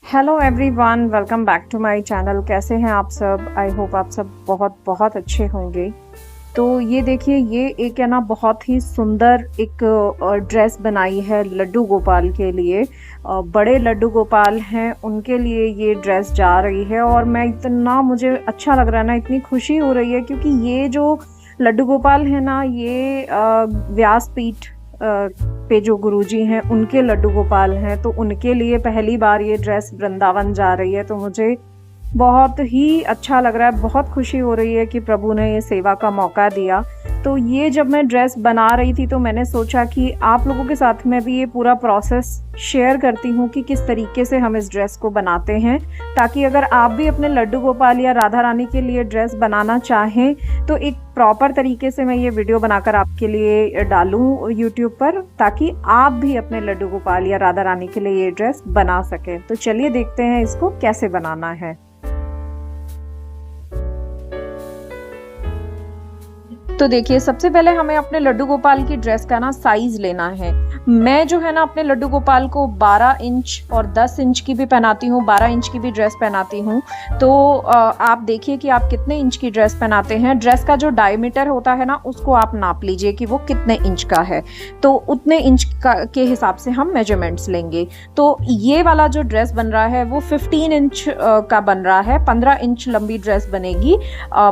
Hello everyone, welcome back to my channel. कैसे हैं आप सब? आई होप आप सब बहुत बहुत अच्छे होंगे। तो ये देखिए, ये एक है ना बहुत ही सुंदर एक ड्रेस बनाई है लड्डू गोपाल के लिए। बड़े लड्डू गोपाल हैं, उनके लिए ये ड्रेस जा रही है और मैं इतना मुझे अच्छा लग रहा है ना, इतनी खुशी हो रही है क्योंकि ये जो लड्डू गोपाल है ना, ये व्यासपीठ पे जो गुरुजी हैं उनके लड्डू गोपाल हैं। तो उनके लिए पहली बार ये ड्रेस वृंदावन जा रही है, तो मुझे बहुत ही अच्छा लग रहा है, बहुत खुशी हो रही है कि प्रभु ने ये सेवा का मौका दिया। तो ये जब मैं ड्रेस बना रही थी तो मैंने सोचा कि आप लोगों के साथ में भी ये पूरा प्रोसेस शेयर करती हूँ कि किस तरीके से हम इस ड्रेस को बनाते हैं, ताकि अगर आप भी अपने लड्डू गोपाल या राधा रानी के लिए ड्रेस बनाना चाहें तो एक प्रॉपर तरीके से मैं ये वीडियो बनाकर आपके लिए डालूँ यूट्यूब पर, ताकि आप भी अपने लड्डू गोपाल या राधा रानी के लिए ये ड्रेस बना सकें। तो चलिए देखते हैं इसको कैसे बनाना है। तो देखिए, सबसे पहले हमें अपने लड्डू गोपाल की ड्रेस का ना साइज लेना है। मैं जो है ना अपने लड्डू गोपाल को 12 इंच और 10 इंच की भी पहनाती हूँ, 12 इंच की भी ड्रेस पहनाती हूँ। तो आप देखिए कि आप कितने इंच की ड्रेस पहनाते हैं। ड्रेस का जो डायमीटर होता है ना, उसको आप नाप लीजिए कि वो कितने इंच का है, तो उतने इंच के हिसाब से हम मेजरमेंट्स लेंगे। तो ये वाला जो ड्रेस बन रहा है वो 15 इंच का बन रहा है, 15 इंच लंबी ड्रेस बनेगी।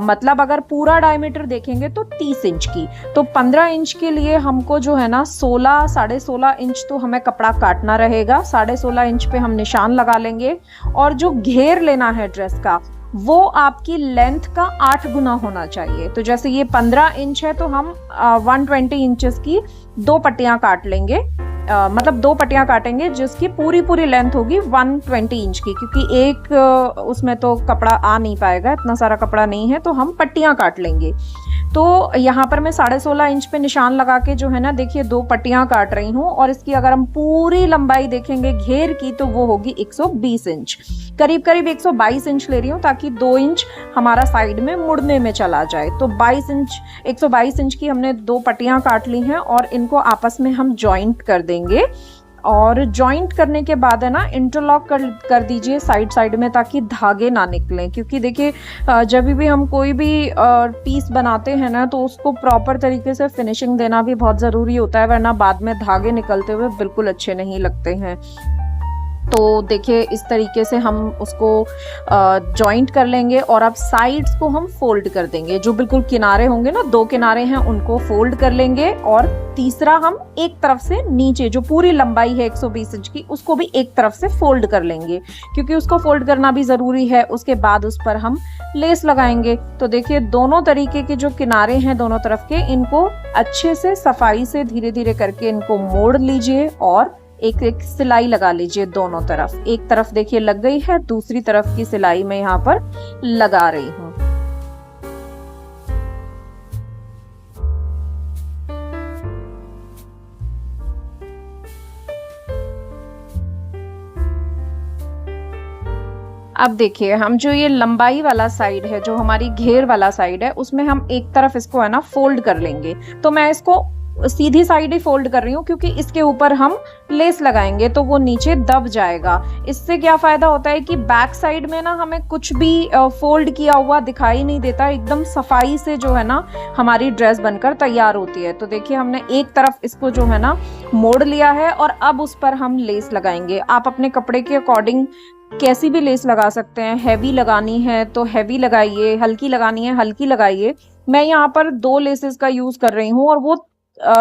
मतलब अगर पूरा डायमीटर देखेंगे तो 30 इंच की। तो 15 इंच के लिए हमको जो है ना 16.5 इंच तो हमें कपड़ा काटना रहेगा। 16.5 इंच पे हम निशान लगा लेंगे और जो घेर लेना है ड्रेस का वो आपकी लेंथ का 8 गुना होना चाहिए। तो जैसे ये 15 इंच है तो हम 120 इंचेस की 2 पट्टियां काट लेंगे। मतलब 2 पट्टियां काटेंगे जिसकी पूरी लेंथ होगी 120 इंच की, क्योंकि एक उसमें तो कपड़ा आ नहीं पाएगा, इतना सारा कपड़ा नहीं है, तो हम पट्टियां काट लेंगे। तो यहाँ पर मैं 16.5 इंच पे निशान लगा के जो है ना, देखिए 2 पट्टियां काट रही हूँ और इसकी अगर हम पूरी लंबाई देखेंगे घेर की तो वो होगी 120 इंच। करीब 122 इंच ले रही हूँ ताकि 2 इंच हमारा साइड में मुड़ने में चला जाए। तो 122 इंच की हमने 2 पट्टियां काट ली हैं और इनको आपस में हम जॉइंट कर देंगे। और जॉइंट करने के बाद है ना, इंटरलॉक कर दीजिए साइड में, ताकि धागे ना निकलें। क्योंकि देखिए, जब भी हम कोई भी पीस बनाते हैं ना, तो उसको प्रॉपर तरीके से फिनिशिंग देना भी बहुत ज़रूरी होता है, वरना बाद में धागे निकलते हुए बिल्कुल अच्छे नहीं लगते हैं। तो देखिए, इस तरीके से हम उसको जॉइंट कर लेंगे और अब साइड्स को हम फोल्ड कर देंगे। जो बिल्कुल किनारे होंगे ना, 2 किनारे हैं, उनको फोल्ड कर लेंगे और तीसरा हम एक तरफ से नीचे जो पूरी लंबाई है 120 इंच की, उसको भी एक तरफ से फोल्ड कर लेंगे, क्योंकि उसको फोल्ड करना भी ज़रूरी है। उसके बाद उस पर हम लेस लगाएंगे। तो देखिए, दोनों तरीके के जो किनारे हैं दोनों तरफ के, इनको अच्छे से सफाई से धीरे धीरे करके इनको मोड़ लीजिए और एक सिलाई लगा लीजिए दोनों तरफ। एक तरफ देखिए लग गई है, दूसरी तरफ की सिलाई मैं यहाँ पर लगा रही हूँ। अब देखिए, हम जो ये लंबाई वाला साइड है, जो हमारी घेर वाला साइड है, उसमें हम एक तरफ इसको है ना फोल्ड कर लेंगे। तो मैं इसको सीधी साइड ही फोल्ड कर रही हूँ क्योंकि इसके ऊपर हम लेस लगाएंगे तो वो नीचे दब जाएगा। इससे क्या फायदा होता है कि बैक साइड में ना हमें कुछ भी फोल्ड किया हुआ दिखाई नहीं देता, एकदम सफाई से जो है ना हमारी ड्रेस बनकर तैयार होती है। तो देखिए, हमने एक तरफ इसको जो है ना मोड़ लिया है और अब उस पर हम लेस लगाएंगे। आप अपने कपड़े के अकॉर्डिंग कैसी भी लेस लगा सकते हैं। हैवी लगानी है तो हैवी लगाइए, हल्की लगानी है हल्की लगाइए। मैं यहाँ पर 2 लेसेस का यूज कर रही हूँ और वो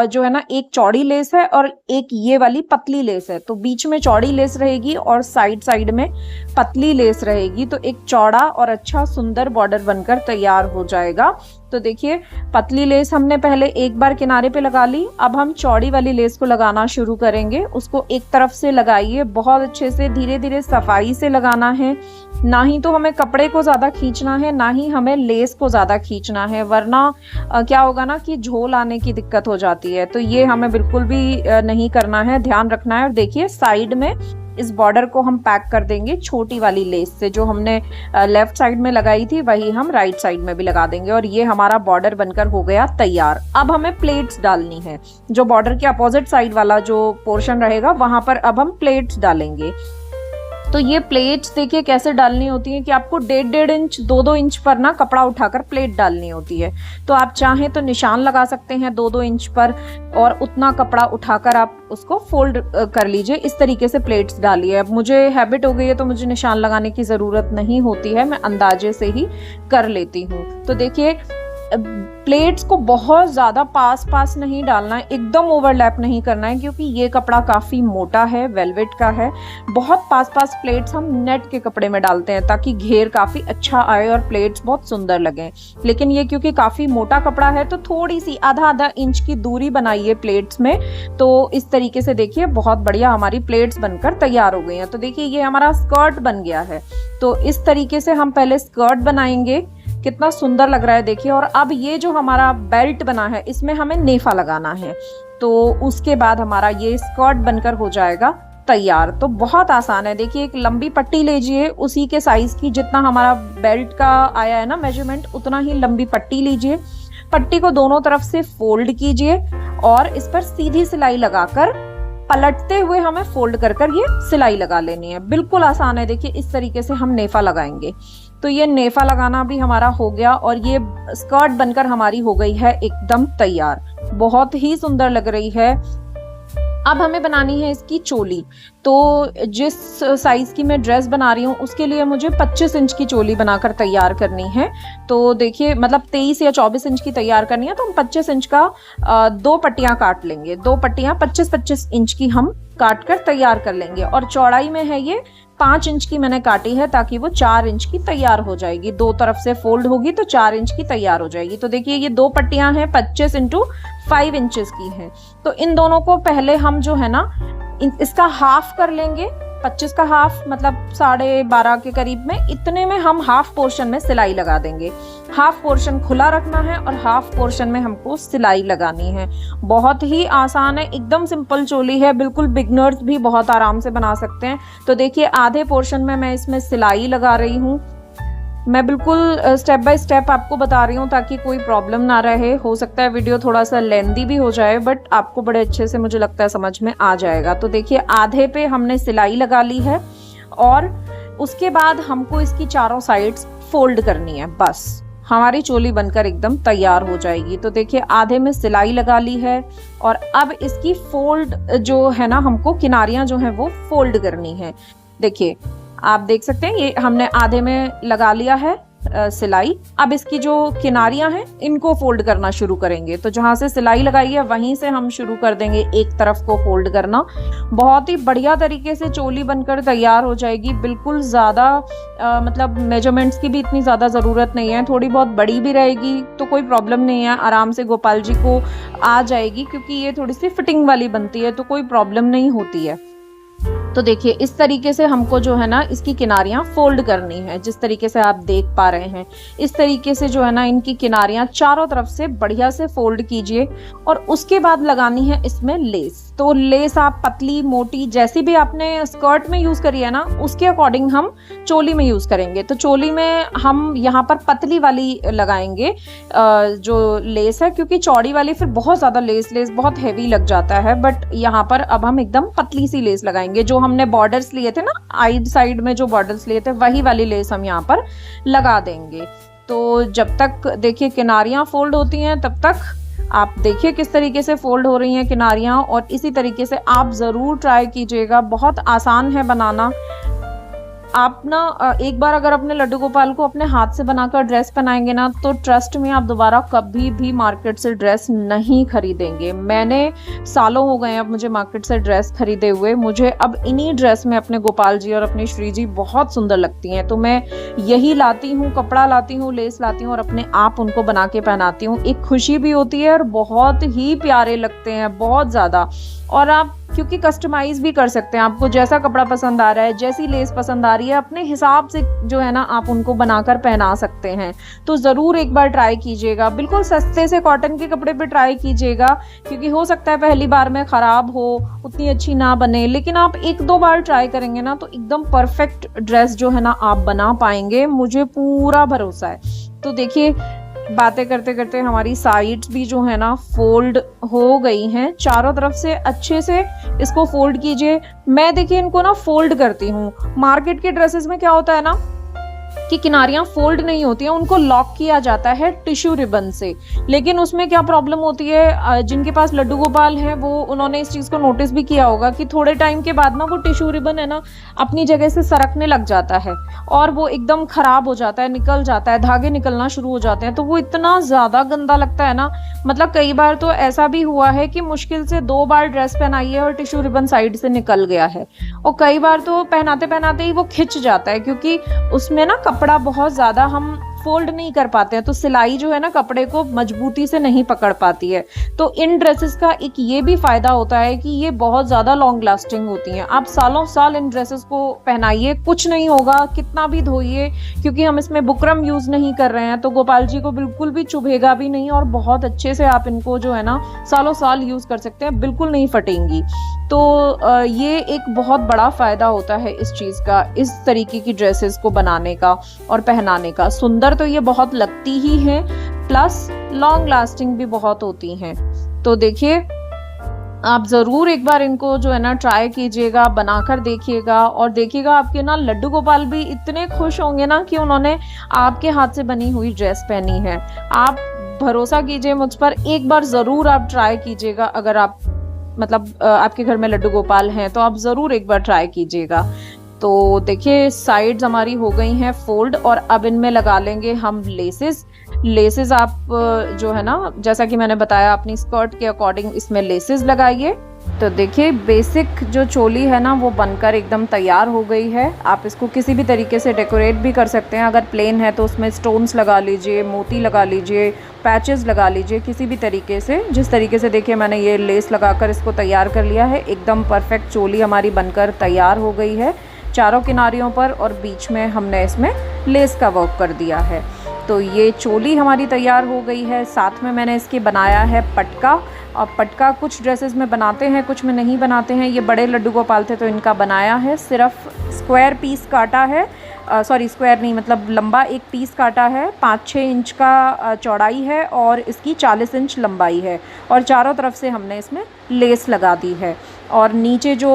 जो है ना, एक चौड़ी लेस है और एक ये वाली पतली लेस है। तो बीच में चौड़ी लेस रहेगी और साइड में पतली लेस रहेगी, तो एक चौड़ा और अच्छा सुंदर बॉर्डर बनकर तैयार हो जाएगा। तो देखिए, पतली लेस हमने पहले एक बार किनारे पे लगा ली, अब हम चौड़ी वाली लेस को लगाना शुरू करेंगे। उसको एक तरफ से लगाइए, बहुत अच्छे से धीरे धीरे सफाई से लगाना है। ना ही तो हमें कपड़े को ज्यादा खींचना है, ना ही हमें लेस को ज्यादा खींचना है, वरना क्या होगा ना कि झोल आने की दिक्कत हो जाती है। तो ये हमें बिल्कुल भी नहीं करना है, ध्यान रखना है। और देखिए, साइड में इस बॉर्डर को हम पैक कर देंगे छोटी वाली लेस से। जो हमने लेफ्ट साइड में लगाई थी वही हम राइट साइड में भी लगा देंगे और ये हमारा बॉर्डर बनकर हो गया तैयार। अब हमें प्लेट्स डालनी है। जो बॉर्डर के अपोजिट साइड वाला जो पोर्शन रहेगा वहां पर अब हम प्लेट्स डालेंगे। तो ये प्लेट्स देखिए कैसे डालनी होती है कि आपको 1.5 इंच 2-2 इंच पर ना कपड़ा उठाकर प्लेट डालनी होती है। तो आप चाहें तो निशान लगा सकते हैं 2-2 इंच पर और उतना कपड़ा उठाकर आप उसको फोल्ड कर लीजिए। इस तरीके से प्लेट्स डालिए। अब मुझे हैबिट हो गई है तो मुझे निशान लगाने की ज़रूरत नहीं होती है, मैं अंदाजे से ही कर लेती हूँ। तो देखिए प्लेट्स को बहुत ज़्यादा पास नहीं डालना है, एकदम ओवरलैप नहीं करना है, क्योंकि ये कपड़ा काफ़ी मोटा है, वेलवेट का है। बहुत पास प्लेट्स हम नेट के कपड़े में डालते हैं ताकि घेर काफ़ी अच्छा आए और प्लेट्स बहुत सुंदर लगें। लेकिन ये क्योंकि काफ़ी मोटा कपड़ा है तो थोड़ी सी आधा इंच की दूरी बनाइए प्लेट्स में। तो इस तरीके से देखिए बहुत बढ़िया हमारी प्लेट्स बनकर तैयार हो गई हैं। तो देखिए ये हमारा स्कर्ट बन गया है। तो इस तरीके से हम पहले स्कर्ट बनाएंगे, कितना सुंदर लग रहा है देखिए। और अब ये जो हमारा बेल्ट बना है इसमें हमें नेफा लगाना है, तो उसके बाद हमारा ये स्कर्ट बनकर हो जाएगा तैयार। तो बहुत आसान है। देखिए एक लंबी पट्टी लीजिए, उसी के साइज की जितना हमारा बेल्ट का आया है ना मेजरमेंट, उतना ही लंबी पट्टी लीजिए। पट्टी को दोनों तरफ से फोल्ड कीजिए और इस पर सीधी सिलाई लगाकर पलटते हुए हमें फोल्ड कर ये सिलाई लगा लेनी है। बिल्कुल आसान है। देखिए इस तरीके से हम नेफा लगाएंगे। तो ये नेफा लगाना भी हमारा हो गया और ये स्कर्ट बनकर हमारी हो गई है एकदम तैयार। बहुत ही सुंदर लग रही है। अब हमें बनानी है इसकी चोली। तो जिस साइज की मैं ड्रेस बना रही हूँ उसके लिए मुझे 25 इंच की चोली बनाकर तैयार करनी है। तो देखिए मतलब 23 या 24 इंच की तैयार करनी है, तो हम 25 इंच का 2 पट्टियां काट लेंगे। 2 पट्टियां 25-25 इंच की हम काट कर तैयार कर लेंगे। और चौड़ाई में है ये 5 इंच की मैंने काटी है ताकि वो 4 इंच की तैयार हो जाएगी। 2 तरफ से फोल्ड होगी तो 4 इंच की तैयार हो जाएगी। तो देखिए ये 2 पट्टियां हैं 25 इंटू 5 इंचेस की हैं। तो इन दोनों को पहले हम जो है ना इसका हाफ कर लेंगे। 25 का हाफ मतलब 12.5 के करीब में, इतने में हम हाफ पोर्शन में सिलाई लगा देंगे। हाफ पोर्शन खुला रखना है और हाफ पोर्शन में हमको सिलाई लगानी है। बहुत ही आसान है, एकदम सिंपल चोली है, बिल्कुल बिगनर्स भी बहुत आराम से बना सकते हैं। तो देखिए आधे पोर्शन में मैं इसमें सिलाई लगा रही हूँ। मैं बिल्कुल स्टेप बाय स्टेप आपको बता रही हूँ ताकि कोई प्रॉब्लम ना रहे। हो सकता है वीडियो थोड़ा सा लेंदी भी हो जाए, बट आपको बड़े अच्छे से मुझे लगता है समझ में आ जाएगा। तो देखिए आधे पे हमने सिलाई लगा ली है और उसके बाद हमको इसकी चारों साइड्स फोल्ड करनी है। बस हमारी चोली बनकर एकदम तैयार हो जाएगी। तो देखिए आधे में सिलाई लगा ली है और अब इसकी फोल्ड जो है ना, हमको किनारियां जो है वो फोल्ड करनी है। देखिए आप देख सकते हैं ये हमने आधे में लगा लिया है सिलाई। अब इसकी जो किनारियां हैं इनको फोल्ड करना शुरू करेंगे। तो जहां से सिलाई लगाई है वहीं से हम शुरू कर देंगे एक तरफ को फोल्ड करना। बहुत ही बढ़िया तरीके से चोली बनकर तैयार हो जाएगी। बिल्कुल ज़्यादा मतलब मेजरमेंट्स की भी इतनी ज़्यादा ज़रूरत नहीं है। थोड़ी बहुत बड़ी भी रहेगी तो कोई प्रॉब्लम नहीं है, आराम से गोपाल जी को आ जाएगी, क्योंकि ये थोड़ी सी फिटिंग वाली बनती है तो कोई प्रॉब्लम नहीं होती है। तो देखिए इस तरीके से हमको जो है ना इसकी किनारियां फोल्ड करनी है। जिस तरीके से आप देख पा रहे हैं इस तरीके से जो है ना इनकी किनारियां चारों तरफ से बढ़िया से फोल्ड कीजिए और उसके बाद लगानी है इसमें लेस। तो लेस आप पतली मोटी जैसी भी आपने स्कर्ट में यूज करी है ना उसके अकॉर्डिंग हम चोली में यूज करेंगे। तो चोली में हम यहाँ पर पतली वाली लगाएंगे जो लेस है, क्योंकि चौड़ी वाली फिर बहुत ज्यादा लेस बहुत हैवी लग जाता है। बट यहाँ पर अब हम एकदम पतली सी लेस लगाएंगे। जो हमने बॉर्डर्स लिए थे ना साइड में जो बॉर्डर्स लिए थे वही वाली लेस हम यहाँ पर लगा देंगे। तो जब तक देखिए किनारियां फोल्ड होती हैं तब तक आप देखिए किस तरीके से फोल्ड हो रही हैं किनारियां, और इसी तरीके से आप जरूर ट्राई कीजिएगा। बहुत आसान है बनाना। आप ना एक बार अगर अपने लड्डू गोपाल को अपने हाथ से बनाकर ड्रेस पहनाएंगे ना तो ट्रस्ट में आप दोबारा कभी भी मार्केट से ड्रेस नहीं खरीदेंगे। मैंने सालों हो गए हैं अब मुझे मार्केट से ड्रेस खरीदे हुए। मुझे अब इन्हीं ड्रेस में अपने गोपाल जी और अपनी श्री जी बहुत सुंदर लगती हैं। तो मैं यही लाती हूँ, कपड़ा लाती हूँ, लेस लाती हूँ और अपने आप उनको बना के पहनाती हूँ। एक खुशी भी होती है और बहुत ही प्यारे लगते हैं, बहुत ज़्यादा। और आप क्योंकि कस्टमाइज भी कर सकते हैं, आपको जैसा कपड़ा पसंद आ रहा है, जैसी लेस पसंद आ रही है, अपने हिसाब से जो है ना आप उनको बनाकर पहना सकते हैं। तो ज़रूर एक बार ट्राई कीजिएगा। बिल्कुल सस्ते से कॉटन के कपड़े पे ट्राई कीजिएगा, क्योंकि हो सकता है पहली बार में ख़राब हो, उतनी अच्छी ना बने, लेकिन आप 1-2 बार ट्राई करेंगे ना तो एकदम परफेक्ट ड्रेस जो है ना आप बना पाएंगे, मुझे पूरा भरोसा है। तो देखिए बातें करते करते हमारी साइड्स भी जो है ना फोल्ड हो गई हैं। चारों तरफ से अच्छे से इसको फोल्ड कीजिए। मैं देखिए इनको ना फोल्ड करती हूँ। मार्केट के ड्रेसेस में क्या होता है ना कि किनारियां फोल्ड नहीं होती हैं, उनको लॉक किया जाता है टिश्यू रिबन से। लेकिन उसमें क्या प्रॉब्लम होती है, जिनके पास लड्डू गोपाल हैं वो उन्होंने इस चीज़ को नोटिस भी किया होगा कि थोड़े टाइम के बाद ना वो टिश्यू रिबन है ना अपनी जगह से सरकने लग जाता है और वो एकदम खराब हो जाता है, निकल जाता है, धागे निकलना शुरू हो जाते हैं। तो वो इतना ज़्यादा गंदा लगता है ना, मतलब कई बार तो ऐसा भी हुआ है कि मुश्किल से 2 बार ड्रेस पहनाई है और टिश्यू रिबन साइड से निकल गया है। और कई बार तो पहनाते पहनाते ही वो खिंच जाता है, क्योंकि उसमें ना कपड़ा बहुत ज़्यादा हम फोल्ड नहीं कर पाते हैं, तो सिलाई जो है ना कपड़े को मजबूती से नहीं पकड़ पाती है। तो इन ड्रेसेस का एक ये भी फायदा होता है कि ये बहुत ज़्यादा लॉन्ग लास्टिंग होती हैं। आप सालों साल इन ड्रेसेस को पहनाइए, कुछ नहीं होगा, कितना भी धोइए, क्योंकि हम इसमें बुकरम यूज़ नहीं कर रहे हैं, तो गोपाल जी को बिल्कुल भी चुभेगा भी नहीं और बहुत अच्छे से आप इनको जो है ना सालों साल यूज़ कर सकते हैं, बिल्कुल नहीं फटेंगी। तो ये एक बहुत बड़ा फ़ायदा होता है इस चीज़ का, इस तरीके की ड्रेसेस को बनाने का और पहनाने का। सुंदर तो ये बहुत लगती ही हैं, प्लस लॉन्ग लास्टिंग भी बहुत होती हैं। तो देखिए आप ज़रूर एक बार इनको जो है ना ट्राई कीजिएगा, बनाकर देखिएगा और देखिएगा आपके ना लड्डू गोपाल भी इतने खुश होंगे ना कि उन्होंने आपके हाथ से बनी हुई ड्रेस पहनी है। आप भरोसा कीजिए मुझ पर, एक बार ज़रूर आप ट्राई कीजिएगा। अगर आप मतलब आपके घर में लड्डू गोपाल हैं तो आप ज़रूर एक बार ट्राई कीजिएगा। तो देखिए साइड्स हमारी हो गई हैं फोल्ड और अब इनमें लगा लेंगे हम लेसेस आप जो है ना जैसा कि मैंने बताया अपनी स्कर्ट के अकॉर्डिंग इसमें लेसेस लगाइए। तो देखिए बेसिक जो चोली है ना वो बनकर एकदम तैयार हो गई है। आप इसको किसी भी तरीके से डेकोरेट भी कर सकते हैं। अगर प्लेन है तो उसमें स्टोन्स लगा लीजिए, मोती लगा लीजिए, पैचेस लगा लीजिए, किसी भी तरीके से। जिस तरीके से देखिए मैंने ये लेस लगाकर इसको तैयार कर लिया है, एकदम परफेक्ट चोली हमारी बनकर तैयार हो गई है चारों किनारियों पर, और बीच में हमने इसमें लेस का वर्क कर दिया है। तो ये चोली हमारी तैयार हो गई है। साथ में मैंने इसके बनाया है पटका, और पटका कुछ ड्रेसेस में बनाते हैं कुछ में नहीं बनाते हैं। ये बड़े लड्डू गोपाल थे तो इनका बनाया है, सिर्फ स्क्वायर पीस काटा है, सॉरी स्क्वायर नहीं मतलब लंबा एक पीस काटा है। 5-6 इंच का चौड़ाई है और इसकी 40 इंच लंबाई है, और चारों तरफ से हमने इसमें लेस लगा दी है। और नीचे जो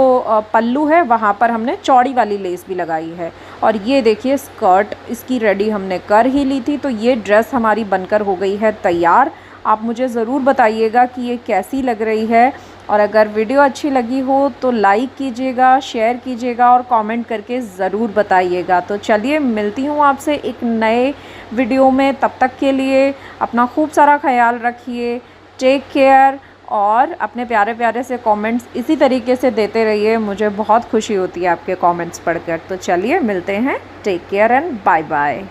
पल्लू है वहाँ पर हमने चौड़ी वाली लेस भी लगाई है। और ये देखिए स्कर्ट इसकी रेडी हमने कर ही ली थी। तो ये ड्रेस हमारी बनकर हो गई है तैयार। आप मुझे ज़रूर बताइएगा कि ये कैसी लग रही है, और अगर वीडियो अच्छी लगी हो तो लाइक कीजिएगा, शेयर कीजिएगा और कमेंट करके ज़रूर बताइएगा। तो चलिए मिलती हूँ आपसे एक नए वीडियो में, तब तक के लिए अपना खूब सारा ख्याल रखिए। टेक केयर, और अपने प्यारे प्यारे से कमेंट्स इसी तरीके से देते रहिए, मुझे बहुत खुशी होती है आपके कमेंट्स पढ़कर। तो चलिए मिलते हैं, take care and bye bye.